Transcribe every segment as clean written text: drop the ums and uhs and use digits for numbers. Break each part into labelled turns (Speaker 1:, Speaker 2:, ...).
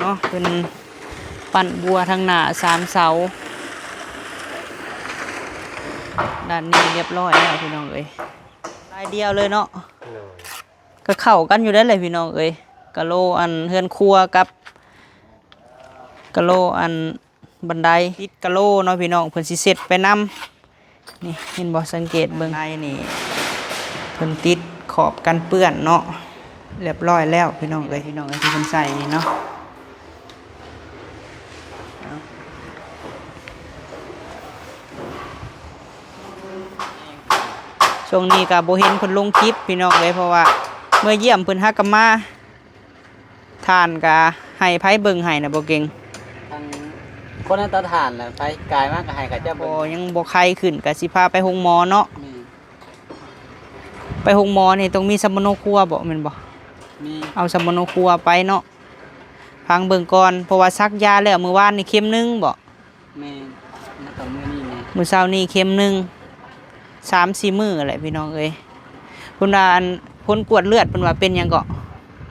Speaker 1: เนาะเป็นปั่นบัวทางหน้า3 เสาด้านนี้เรียบร้อยแล้วพี่น้องเอ้ยลายเดียวเลยเนาะก็เข้ากันอยู่ได้เลยพี่น้องเอ้ยกะโลอันเฮือนครัวกับกะโลอันบันไดติดกะโลเนาะพี่น้องเพิ่นสิเสร็จไปนำนี่เห็นบ่สังเกตเบิ่งในนี่เพิ่นติดขอบกันเปื้อนเนาะเรียบร้อยแล้วพี่น้องเอ้ยที่เพิ่นใส่นี่เนาะช่วงนี้ก็บ่เห็นเพิ่นลงคลิปพี่น้องเลยเพราะว่าเมื่อเยี่ยมเพิ่นฮักกะมาทานก็ให้ไผเบิ่งให้น่ะบ่เก่ง
Speaker 2: ทางคนนั้นตาถ่านแหละไปกายมากก็ให้กับเจ้า
Speaker 1: บ่ยังบ่ไข้ขึ้นก็สิพาไปโรงหมอเนาะไปโรงหมอนี่ต้องมีสมโนครัวบ่แม่นบ่
Speaker 2: มี
Speaker 1: เอาสมโนครัวไปเนาะพังเบิ่งก่อนเพราะว่าซักยาแล้วมื้อวานนี่เข็มนึงบ่
Speaker 2: แม่แล้วก็มื้อนี้ไง
Speaker 1: มื้อเช้านี่เข็มนึง3-4 มื้อแหละพี่น้องเอ้ยเพิ่นว่าอันผลกวดเลือดเพิ่นว่าเป็นหยังก็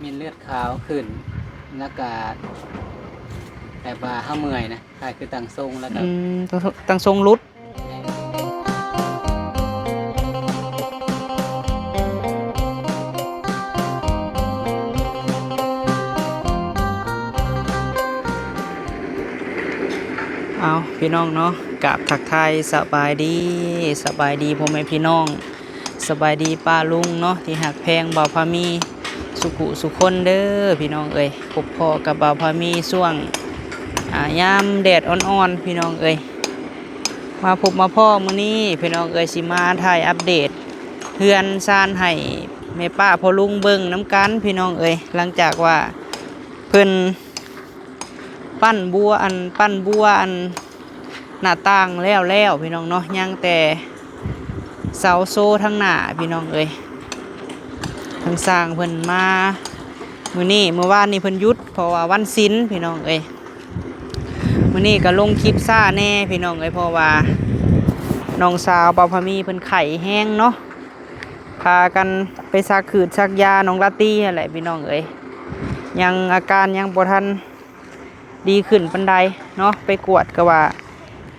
Speaker 2: มีเลือดขาวขึ้นแล้วก็แต่ว่าเฮาเมื่อยนะคล้ายคือตั้งทรงแล้วก็
Speaker 1: ตั้งทรงรุดเอาพี่น้องเนาะกับทักทายสบายดีพ่อแม่พี่น้องสบายดีป้าลุงเนาะที่หักแพงบ่าวพามีสุขุสุคนเด้อพี่น้องเอ้ยพบพ่อกับบ่าวพามีช่วงยามแดดอ่อนๆพี่น้องเอ้ยมาพบมาพ่อมื้อนี้พี่น้องเอ้ยสิมาถ่ายอัปเดตเฮือนซ่านให้แม่ป้าพ่อลุงเบิ่งน้ำกันพี่น้องเอ้ยหลังจากว่าเพิ่นปั้นบัวอันหน้าต่างแล้วพี่น้องเนาะยังแต่เสาโซ่ทั้งหน้าพี่น้องเอ้ยทั้งสร้างเพิ่นมามื้อวานนี่เพิ่นหยุดเพราะว่าวันศีลพี่น้องเอ้ยมื้อนี้ก็ลงคลิปซ่าแน่พี่น้องเอ้ยเพราะว่าน้องสาวบ่าวพามีเพิ่นไข้แห้งเนาะพากันไปซักยาน้องลาตี้นั่นแหละพี่น้องเอ้ยยังอาการยังบ่ทันดีขึ้นปานใดเนาะไปกวดก็ว่า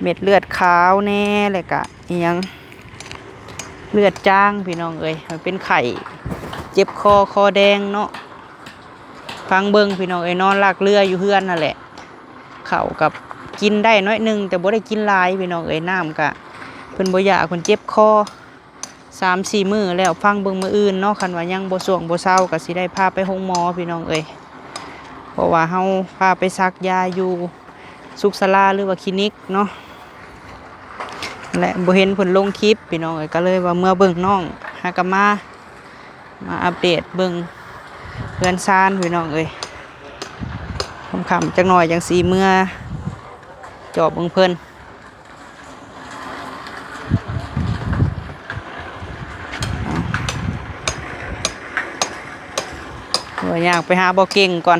Speaker 1: เม็ดเลือดขาวแน่เลยกะยังเลือดจางพี่น้องเอ้ยมันเป็นไข้เจ็บคอแดงเนาะฟังเบิ่งพี่น้องเอ้ยนอนลากเรืออยู่เฮือนนั่นแหละข้าวกับกินได้น้อยนึงแต่บ่ได้กินหลายพี่น้องเอ้ยน้ำกะเพิ่นบ่อยากเพิ่นเจ็บคอ3-4 มื้อแล้วฟังเบิ่งมื้ออื่นเนาะคันว่ายังบ่ส่วงบ่เซาก็สิได้พาไปโรงหมอพี่น้องเอ้ยเพราะว่าเฮาพาไปซักยาอยู่สุขศาลาหรือว่าคลินิกเนาะและบ่เห็นเพิ่นลงคลิปพี่น้องเอ้ยก็เลยว่าเมื่อเบิ่งน้องหากะมาอัปเดตเบิ่งเพื่อนซ่านพี่น้องเอ้ยค่ำๆจักหน่อยจังสีเมื่อจอบเบิ่งเพิ่นอยากไปหาบ่เก่งก่อน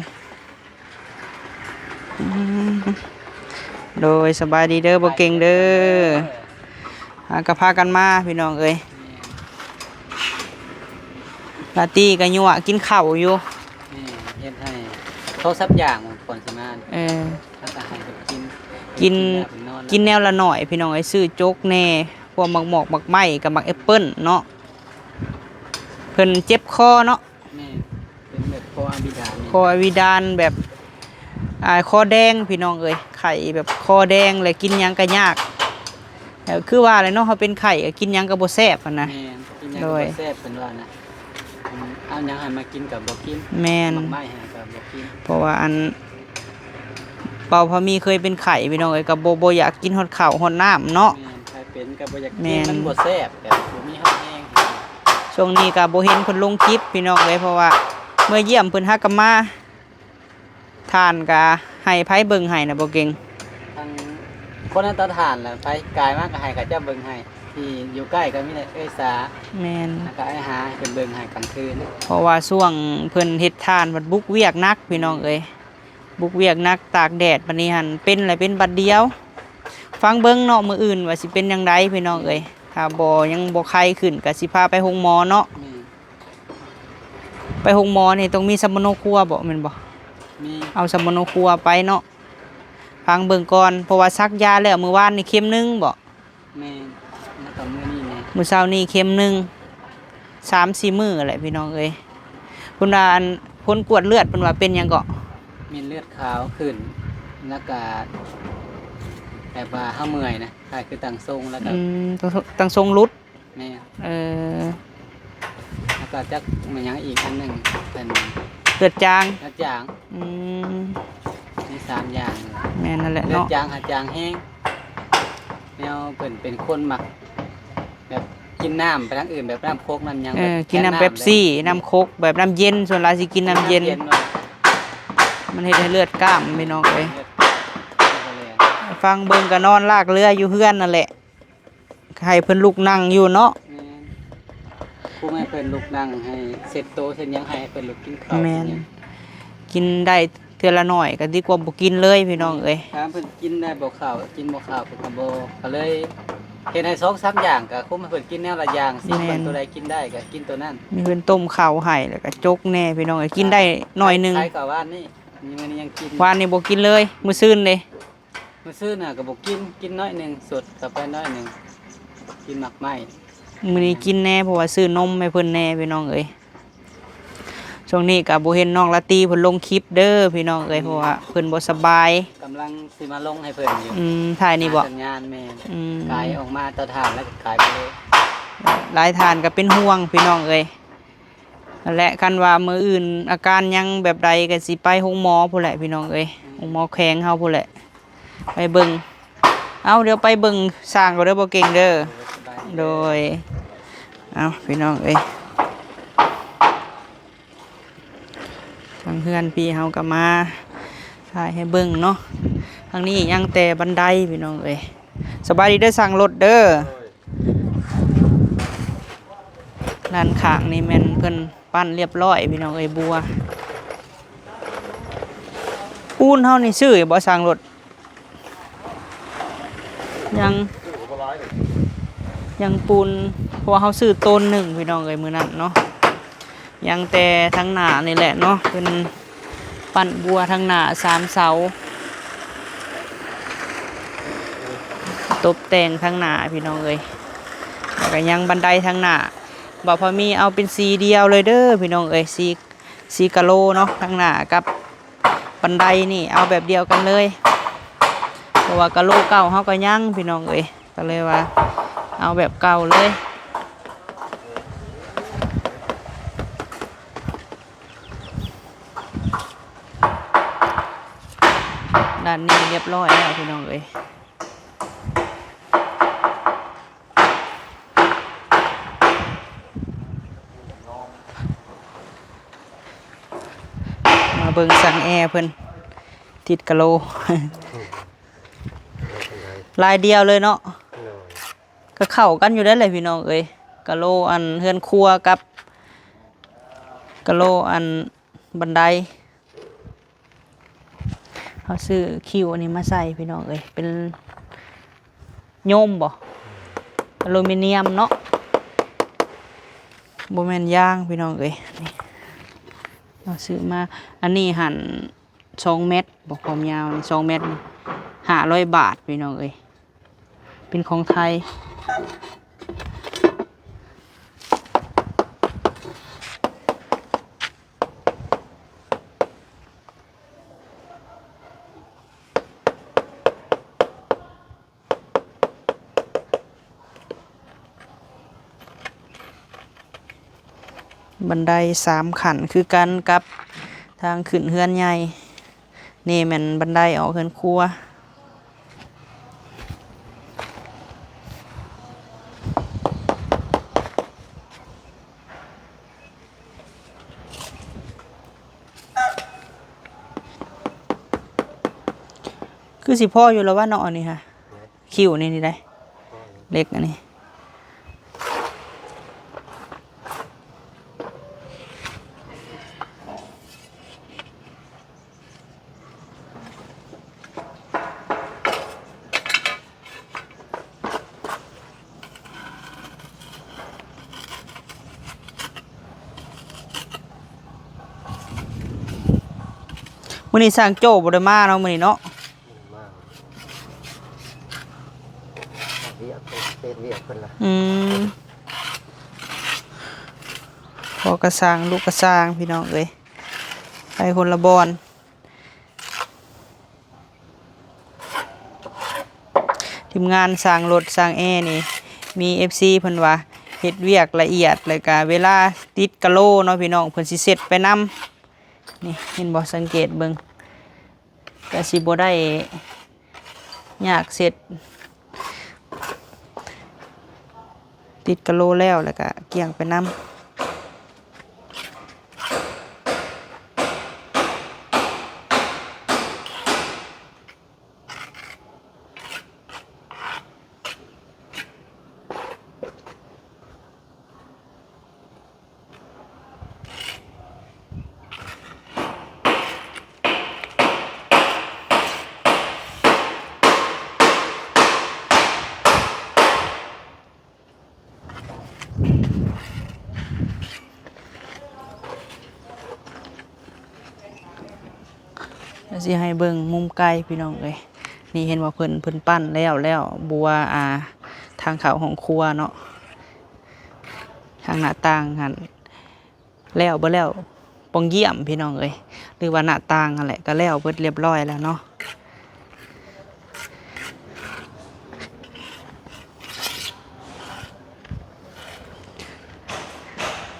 Speaker 1: โดยสบายดีเด้อบ่เก่งเด้อก็พากันมาพี่น้องเอ้ยลาตี้ก็ยั่วกินข้าวอยู่
Speaker 2: เฮ็ดให้โทรศัพท์อย่างก่อนสิมาแล้วก็ให้
Speaker 1: กินแนวละหน่อยพี่น้องเอ้ยซื้อโจ๊กแน่พวกหมอกไม้กับหมักแอปเปิ้ลเนาะเพิ่นเจ็บคอเนาะ
Speaker 2: เป็นแบบคอ
Speaker 1: อะวิดานแบบคอแดงพี่น้องเอ้ยไข่แบบคอแดงเลยกินยังก็ยากคือว่าอะไรเนาะเขาเป็นไข่กินยังก็บ่แซ่บนะ
Speaker 2: โดยแซ่บเป็นว่านะเอายังให้มากินกับบ่กิน
Speaker 1: แม่น
Speaker 2: ไม่ให้กับบ่กิน
Speaker 1: เพราะว่าอันเป่าพอมีเคยเป็นไข่พี่น้องเอ้ยก็บ่อยากกินฮอดข้าวฮอดน้ำเนาะ
Speaker 2: ใครเป็นก็บ่อยากกินมันบ่แซ่บแต่บ่มีฮอดแห้ง
Speaker 1: ช่วงนี้ก็บ่เห็นเพิ่นลงคลิปพี่น้องเอ้ยเพราะว่าเมื่อเยี่ยมเพิ่นฮักกะมาทานก็ให้ไผเบิ่งให้น่ะบ่เก่ง
Speaker 2: ทางคนนั้นตาถ่านแหละไปกายมากก็ให้กับเจ้าเบิ่งให้ที่อยู่ใกล้ก็มีเอ้ยสา
Speaker 1: แม่น
Speaker 2: แล้วก็ไอ้หาเป็นเบิ่งให้กลางคืน
Speaker 1: เพราะว่าช่วงเพิ่นเฮ็ดทานบัดบุกเวียกนักพี่น้องเอ้ยบุกเวียกนักตากแดดบัดนี้หั่นเป็นอะไรเป็นบัดเดียวฟังเบิ่งเนาะมื้ออื่นว่าสิเป็นจังไดพี่น้องเอ้ยถ้ายังบ่ไข้ขึ้นก็สิพาไปโรงหมอเนาะไปโรงหมอนี่ต้องมีสมโนครัวบ่แม่นบ่
Speaker 2: มี
Speaker 1: เอาสมุนครัวไปเนาะฟังเบิ่งก่อนเพราะว่าซักยาแล้วมื้อวานนี่เข็มหนึงบ่
Speaker 2: แม่แล้วก็มื้อนี้แน่
Speaker 1: มื้อเช้านี่เข็มหนึง3-4 มื้อแหละพี่น้องเอ้ยเพิ่นว่าอันผลกวดเลือดเพิ่นว่าเป็นหยังก็
Speaker 2: มีเลือดขาวขึ้นแล้วก็แบบว่าเฮาเมื่อยนะคล้ายคือตั้งทรงแล้วก็
Speaker 1: ตั้งทรงรุด
Speaker 2: แม่
Speaker 1: เออ
Speaker 2: แล้วก็จักมันยังอีกอันหนึงเป็น
Speaker 1: เลือดจาง
Speaker 2: เลือดจาง
Speaker 1: อืม
Speaker 2: มี3อย่าง
Speaker 1: แม่นนั่นแหละ
Speaker 2: เลือด
Speaker 1: เนาะ
Speaker 2: จางหาจางแห้งแนวเพิ่นเป็นคนมักแบบกินน้ำไปทางอื่นแบบน้ำโคกน้ำหยัง
Speaker 1: เอ
Speaker 2: แบบ
Speaker 1: อกินน้ำเป๊ปซี่น้ำโคกแบบน้ำเย็นส่วนหลายสิกินน้ำเย็น
Speaker 2: เลย
Speaker 1: มันเฮ็ดให้เลือดกล้ามพี่น้องเอ้ย
Speaker 2: เลือดก็เลย
Speaker 1: ฟังเบิ่งก็นอนลากเรืออยู่เฮือนนั่นแหละให้เพิ่นลุกนั่งอยู่เนาะ
Speaker 2: แม่นผู้ให้เพิ่นลุกนั่งให้เสร็จโตเสร็จหยังให้เพิ่นลุกกินข้าว
Speaker 1: แม่น
Speaker 2: กินหยัง
Speaker 1: กินได้เทื่อละหน่อยก็ดีกว่าบ่กินเลยพี่น้องเอ้ย
Speaker 2: ถามเพิ่นกินได้บ่ข้าวกินบ่ข้าวเพิ่นก็บ่ก็เลยเฮ็ดให้2-3อย่างก็คุมให้เพิ่นกินแนวละอย่างสิเพิ่นตัวใดกินได้ก็กินตัวนั้น
Speaker 1: มีเพิ่นต้มข้าวให้แล้วก็จกแน่พี่น้องเอ้ยกินได้หน่อยหนึง
Speaker 2: ใครก็ว่านนี่มื้อนี้ยังกิน
Speaker 1: วานนี้บ่กินเลยมื้อซื่นเลย
Speaker 2: มื้อซื้อน่ะก็บ่กินน้อยหนึงสดก็ไปน้อยหนึงกินหมักไหม้
Speaker 1: มื้อนี้กินแน่เพราะว่าซื้อนมให้เพิ่นแน่พี่น้องเอ้ยช่วงนี้ก็บ่เห็นน้องละตีเพิ่นลงคลิปเด้อพี่น้องเอ้ยเพราะว่าเพิ่นบ่สบาย
Speaker 2: กำลังสิมาลงให้เพิ่นอยู่
Speaker 1: ถ่ายนี่บ่
Speaker 2: สัญญาณแม่น
Speaker 1: อืม
Speaker 2: กายออกมาตะทานแล้วก็กายไปเลย
Speaker 1: หลายทานก็เป็นห่วงพี่น้องเอ้ยนั่นแหละคันว่ามื้ออื่นอาการยังแบบใดก็สิไปโรงหมอพุ่นแหละพี่น้องเอ้ยโรงหมอแข้งเฮาพุ่นแหละไปเบิ่งเอาเดี๋ยวไปเบิ่งสร้างก็เด้อบ่เก่งเด้อ
Speaker 2: สบาย
Speaker 1: โดยเอาพี่น้องเอ้ยทางเพื่อนพี่เฮาก็มาถ่ายให้เบิ่งเนาะทางนี้ยังแต่บันไดพี่น้องเอ้ยสบายดีเด้อสั่งรถเด้อด้านข้างนี่แม่นเพิ่นปั้นเรียบร้อยพี่น้องเอ้ยบัวปูนเฮานี่ซื้อบ่สั่งรถยังปูนเพราะว่าเฮาซื้อต้นหนึ่งพี่น้องเอ้ยมื้อนั้นเนาะยังแต่ทั้งหน้านี่แหละเนาะเป็นปั้นบัวทั้งหน้า3 เสาตบแต่งทั้งหน้าพี่น้องเอ้ยแล้วก็ยังบันไดทั้งหน้าบ่พอมีเอาเป็นสีเดียวเลยเด้อพี่น้องเอ้ยสีกะโลเนาะทั้งหน้ากับบันไดนี่เอาแบบเดียวกันเลยเพราะว่ากะโลเก่าเฮาก็ยังพี่น้องเอ้ยก็เลยว่าเอาแบบเก่าเลยด้านนี้เรียบร้อยแล้วพี่น้องเอ้ยมาเบิ่งสั่งแอร์เพิ่นติดกะโล ลายเดียวเลยเนาะก็เข้ากันอยู่ได้เลยพี่น้องเอ้ยกะโลอันเฮือนครัวกับกะโลอันบันไดเขาซื้อคิวอันนี้มาใส่พี่น้องเอ้ยเป็นโยมบ่อลูมิเนียมเนาะบ่แม่นยางพี่น้องเอ้ยนี่เราซื้อมาอันนี้หั่น2 เมตรบ่ความยาวนี่2 เมตรนี่500 บาทพี่น้องเอ้ยเป็นของไทยบันได3 ขั้นคือกันกับทางขึ้นเฮือนใหญ่นี่แม่นบันไดออกเฮือนครัวคือสิพ่ออยู่แล้วว่าเนาะอันนี้ค่ะคิวนี่ได้เล็กอันนี้ มื้อนี้สร้างโจ้บ่ได้มาเนาะมื้อนี้เนาะ
Speaker 3: มาเรียกเป็นเรียกเพิ่นล่ะ
Speaker 1: พอกระสร้างลูกกระสร้างพี่น้องเอ้ยไปคนละบอนทีมงานสร้างรถสร้างแอร์นี่มี FC เพิ่นว่าเฮ็ดเวียกละเอียดแล้วก็เวลาติดกะโลเนาะพี่น้องเพิ่นสิเสร็จไปนำนี่เห็นบ่สังเกตเบิ่งก็สิบ่ได้ยากเสร็จติดกะโลแล้วก็เกี่ยงไปนำแล้วสิให้เบิ่งมุมไกลพี่น้องเอ้ยนี่เห็นว่าเพิ่นปั้นแล้วบัวทางเข้าของครัวเนาะทางหน้าต่างหั่นแล้วบ่แล้วปองเยี่ยมพี่น้องเอ้ยหรือว่าหน้าต่างนั่นแหละก็แล้วเบิดเรียบร้อยแล้วเนาะ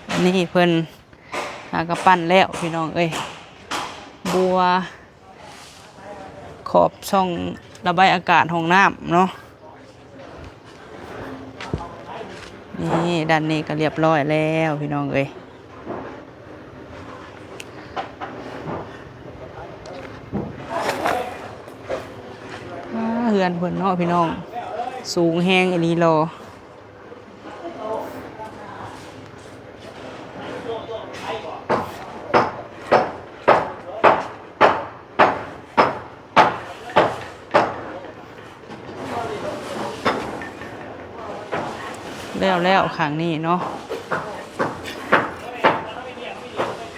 Speaker 1: อันนี้เพิ่นก็ปั้นแล้วพี่น้องเอ้ยบัวขอบช่องระบายอากาศห้องน้ำเนาะนี่ด้านนี้ก็เรียบร้อยแล้วพี่น้องเอ้ยเฮือนเพิ่นเนาะพี่น้องสูงแห้งอีหลีรอแล้วข้างนี้เนาะ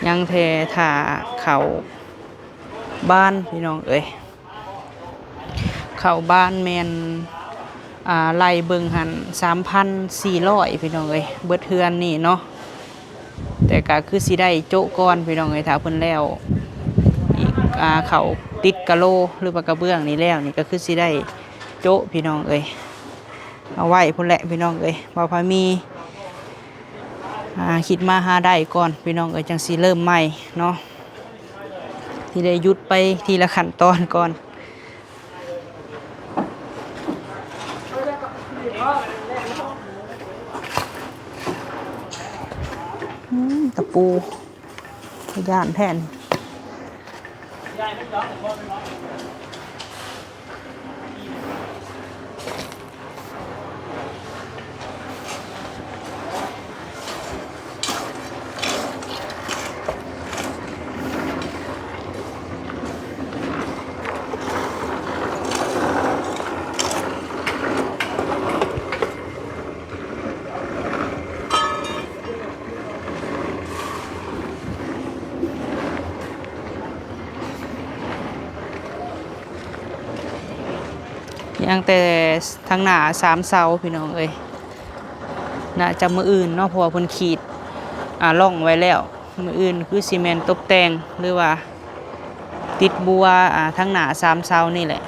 Speaker 1: ยังเทถ่าเขาบ้านพี่น้องเอ้ยเขาบ้านแมนไล่เบิ่งหัน3,400พี่น้องเอ้ยเบิดเทือนนี่เนาะแต่ก็คือสิได้โจ๊ะก่อนพี่น้องเอ้ยถ้าเพิ่นแล้วอีกเขาติดกะโลหรือว่ากระเบื้องนี่แล้วนี่ก็คือสิได้โจ๊ะพี่น้องเอ้ยเอาไว้พุ่นแหละพี่น้องเอ้ยบ่พามีคิดมาหาได้ก่อนพี่น้องเอ้ยจังสิเริ่มใหม่เนาะที่ได้หยุดไปทีละขั้นตอนก่อนตะปูย่านแผ่นยังแต่ทางหน้า3 เสาพี่น้องเอ้ยน่าจะมืออื่นเนาะเพราะว่าเพิ่นขีดร่องไว้แล้วมืออื่นคือซีเมนต์ตกแต่งหรือว่าติดบัวทางหน้า3 เสานี่แหละ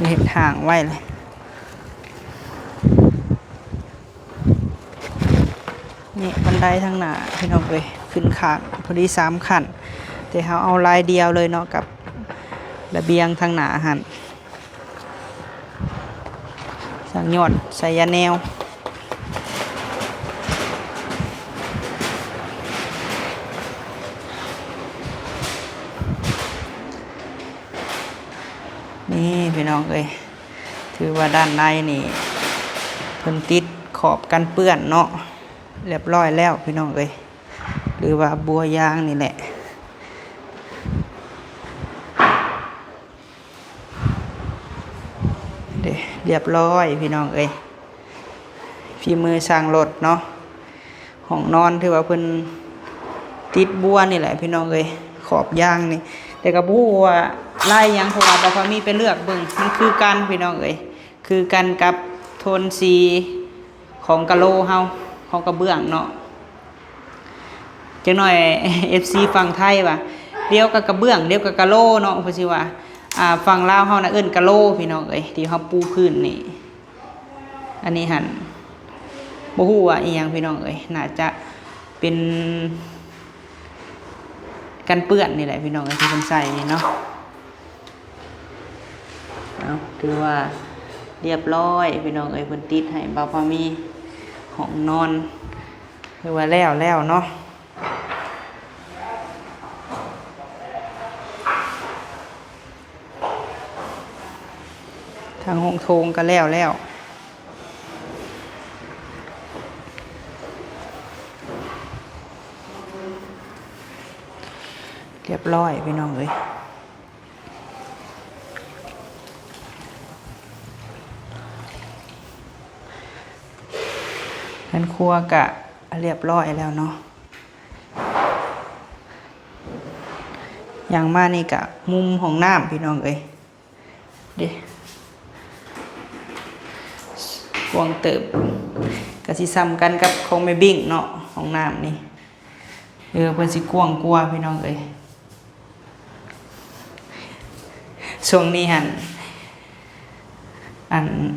Speaker 1: เห็นทางไว้เลยนี่บันไดทางหน้าพี่น้องเอ้ยขึ้นข้างพอดี3 ขั้นแต่เขาเอาลายเดียวเลยเนาะกับระเบียงทางหน้าหันสั่งยอดใส่ยาแนวนี่พี่น้องเอ้ยถือว่าด้านในนี่เพิ่นติดขอบกันเปื้อนเนาะเรียบร้อยแล้วพี่น้องเอ้ยหรือว่าบัวยางนี่แหละ เรียบร้อยพี่น้องเอ้ยฝีมือสร้างรถเนาะห้องนอนถือว่าเพิ่นติดบัวนี่แหละพี่น้องเอ้ยขอบยางนี่แต่ก็บ่ฮู้ว่าลายหยังเพราะว่าบ่พอมีไปเลือกเบิ่งมันคือกันพี่น้องเอ้ยคือกันกับโทนสีของกะโลเฮาของกระเบื้องเนาะจังหน่อย FC ฝั่งไทยว่าเดียวกับกระเบื้องเดียวกับกะโลเนาะเพิ่นสิว่าฝั่งลาวเฮาน่ะเอิ้นกะโลพี่น้องเอ้ยที่เฮาปูพื้นนี่อันนี้หั่นบ่ฮู้ว่าอีหยังพี่น้องเอ้ยน่าจะเป็นกันเปื้อนนี่แหละพี่น้องเอ้ยที่เพิ่นใส่นี่เนาะเอาถือว่าเรียบร้อยพี่น้องเอ้ยเพิ่นติดให้บ่าวพอมีห้องนอนคือว่าแล้วเนาะทางห้องโถงก็แล้วเรียบร้อยพี่น้องเอ้ยนั่นครัวกะเรียบร้อยแล้วเนาะอย่างมานี่กะมุมของน้ำพี่น้องเอ้ยเด้กวางเติบกะสิซ้ำกันกับของแม่บิ่งเนาะของน้ำนี่เพิ่นสิกวางกลัวพี่น้องเอ้ยช่วงนี้หั่น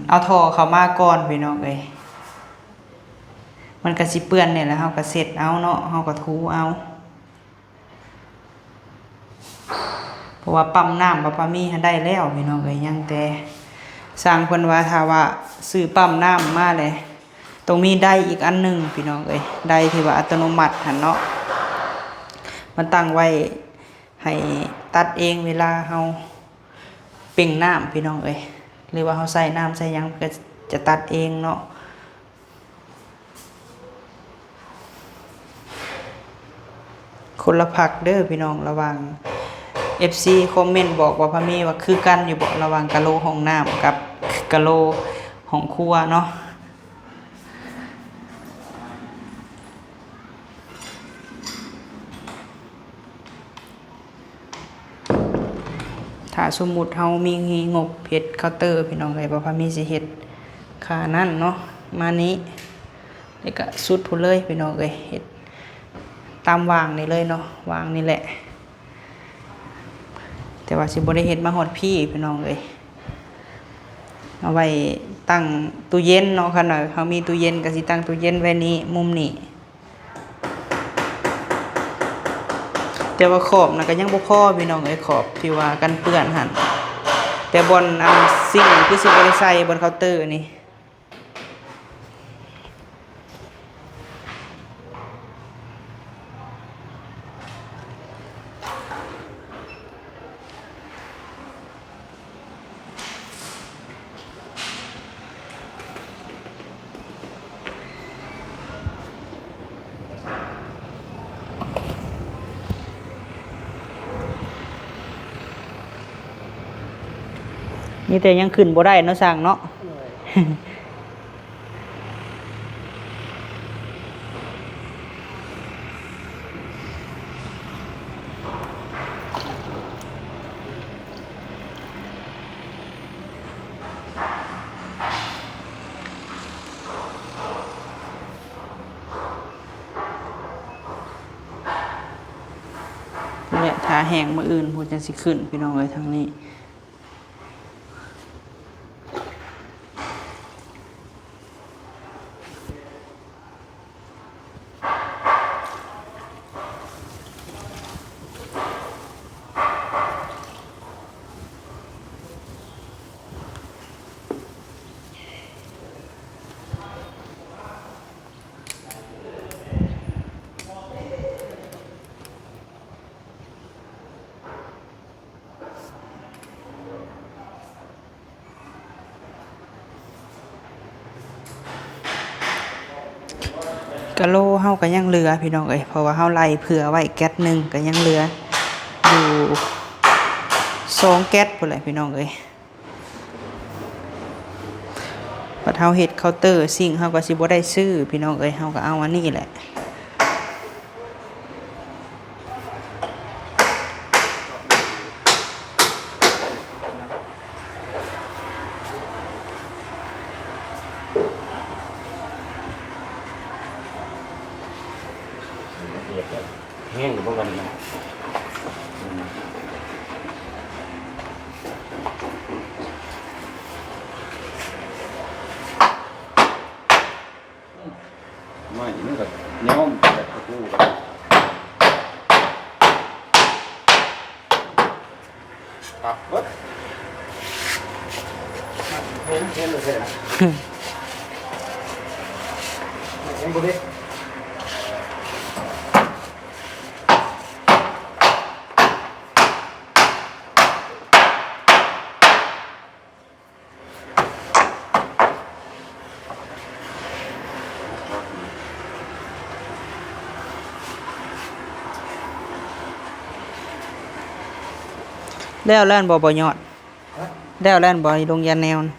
Speaker 1: เอาท่อเข้ามาก่อนพี่น้องเอ้ยมันก็สิเปื้อนนี่แหละเฮาก็เสร็จเอาเนาะเฮาก็ถูเอาเพราะว่าปั๊มน้ำบ่ปามีหันได้แล้วพี่น้องเอ้ยยังแต่สร้างเพิ่นว่าถ้าว่าซื้อปั๊มน้ำมาเลยต้องมีได้อีกอันหนึงพี่น้องเอ้ยได้ที่ว่าอัตโนมัติหั่นเนาะมันตั้งไว้ให้ตัดเองเวลาเฮาเป่งน้ำพี่น้องเอ้ยหรือว่าเฮาใส่น้ำใส่หยังก็จะตัดเองเนาะคนละผักเด้อพี่น้องระวัง FC คอมเมนต์บอกว่าพะมีว่าคือกันอยู่บ่ระวังกะโลห้องน้ำกับกะโลห้องครัวเนาะถ้าสมมุติเฮามีงบเฮ็ดเคาน์เตอร์พี่น้องเอ้ยบ่พะมีสิเฮ็ดค่านั้นเนาะมานี้นี่ก็สุดพุ่นเลยพี่น้องเอ้ยเฮ็ดตามวางนี่เลยเนาะวางนี่แหละแต่ว่าสิบ่ได้เฮ็ดมาฮอดพี่พี่น้องเอ้ยเอาไว้ตั้งตู้เย็นเนาะคั่นน่ะเฮามีตู้เย็นก็สิตั้งตู้เย็นไว้นี้มุมนี้แต่ว่าขอบน่ะก็ยังบ่พอพี่น้องเอ้ยขอบที่ว่ากันเปื้อนหั่นแต่บนซิ่งคือสิบ่ได้ใส่บนเคาน์เตอร์นี่นี่แต่ยังขึ้นบ่ได้เนาะสร้างเนาะ เนี่ยถ้าแห้งมื้ออื่นพุ่นจังสิขึ้นพี่น้องเอ้ยทางนี้กะโลเฮาก็ยังเหลือพี่น้องเอ้ยเพราะว่าเฮาไล่เผื่อไว้แก๊สหนึงก็ยังเหลืออยู่2แก๊สพุ่นแหละพี่น้องเอ้ย บัดเฮาเฮ็ดเคาน์เตอร์ซิ่งเฮาก็สิบ่ได้ซื้อพี่น้องเอ้ยเฮาก็เอาอันนี้แหละ
Speaker 3: แห้งอยู่พวกกันนะไม่นี่ก็ย้อมแบบตะปูครับเฮ้ยเห็นเลยนะเห็นบุรี
Speaker 1: แล้วแล่นบ่ยอดแล้วแล่นบ่ลงยันแนวน่ะ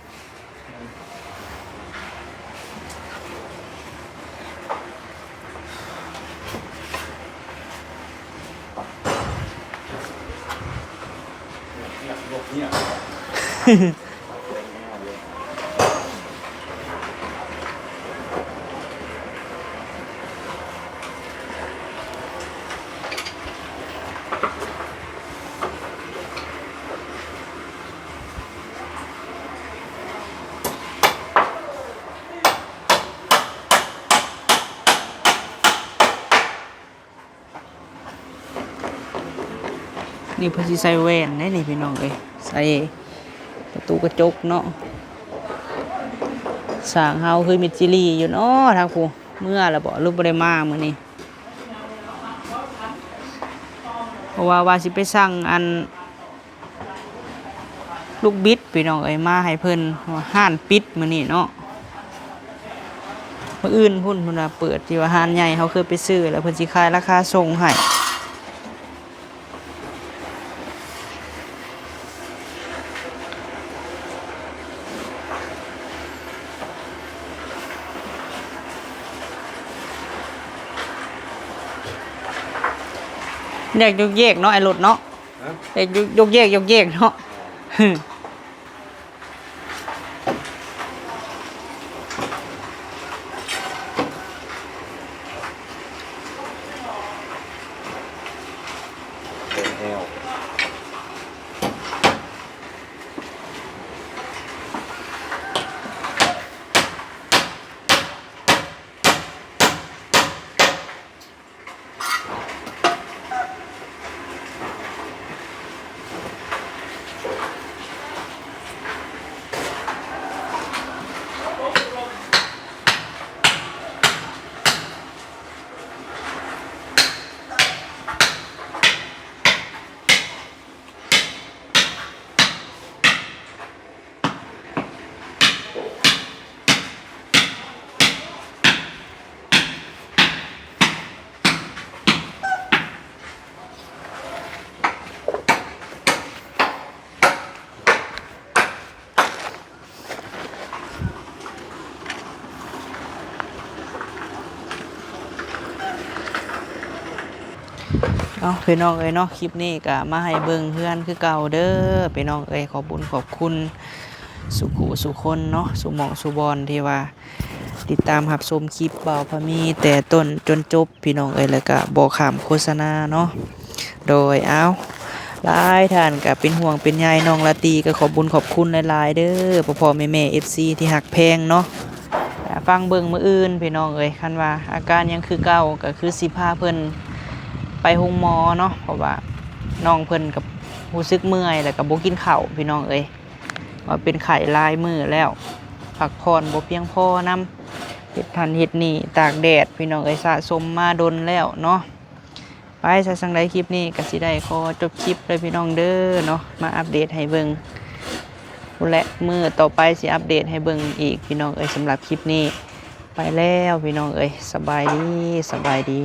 Speaker 1: นี่เพิ่นสิใส่แว่นได้นี่พี่น้องเอ้ยใส่ประตูกระจกเนาะสร้างเฮาคือมิดจิลีอยู่เนาะทางผู้เมื่อแล้วบ่ลูกบ่ได้มามื้อนี้เพราะว่าสิไปสั่งอันลูกบิดพี่น้องเอ้ยมาให้เพิ่นว่าห้านปิดมื้อนี้เนาะมื้ออื่นพุ่นว่าเปิดที่ว่าห้านใหญ่เฮาเคยไปซื้อแล้วเพิ่นสิขายราคาส่งให้เด็กยกเยกเนาะไอ้รถเนาะเด็กยกเยกเนาะ
Speaker 3: เป็นแอล
Speaker 1: เอาพี่น้องเอ้ยเนาะคลิปนี้ก็มาให้เบิ่งเพื่อนคือเก่าเด้อพี่น้องเอ้ยขอบคุญขอบคุณสุขุสุคนเนาะสุหมองสุบอนที่ว่าติดตามรับชมคลิปเบาพะมีแต่ต้นจนจบพี่น้องเอ้ยแล้วก็บ่ข้ามโฆษณาเนาะโดยเอาหลายท่านก็เป็นห่วงเป็นใยน้องละตีก็ขอบคุญขอบคุณหลายๆเด้อพ่อๆแม่ๆ FC ที่ฮักแพงเนาะฟังเบิ่งมื้ออื่นพี่น้องเอ้ยคันว่าอาการยังคือเก่าก็คือสิพาเพิ่นไปโรงหมอเนาะเพราะว่าน้องเพิ่นกับรู้สึกเมื่อยแล้วก็บ่กินข้าวพี่น้องเอ้ยว่าเป็นไข้หลายมื้อแล้วพักผ่อนบ่เพียงพอนำเฮ็ดทันเฮ็ดนี่ตากแดดพี่น้องเอ้ยสะสมมาดนแล้วเนาะไปซะสังใดคลิปนี้ก็สิได้ขอจบคลิปเลยพี่น้องเด้อเนาะมาอัปเดตให้เบิ่งและมื้อต่อไปสิอัปเดตให้เบิ่งอีกพี่น้องเอ้ยสำหรับคลิปนี้ไปแล้วพี่น้องเอ้ยสบายดี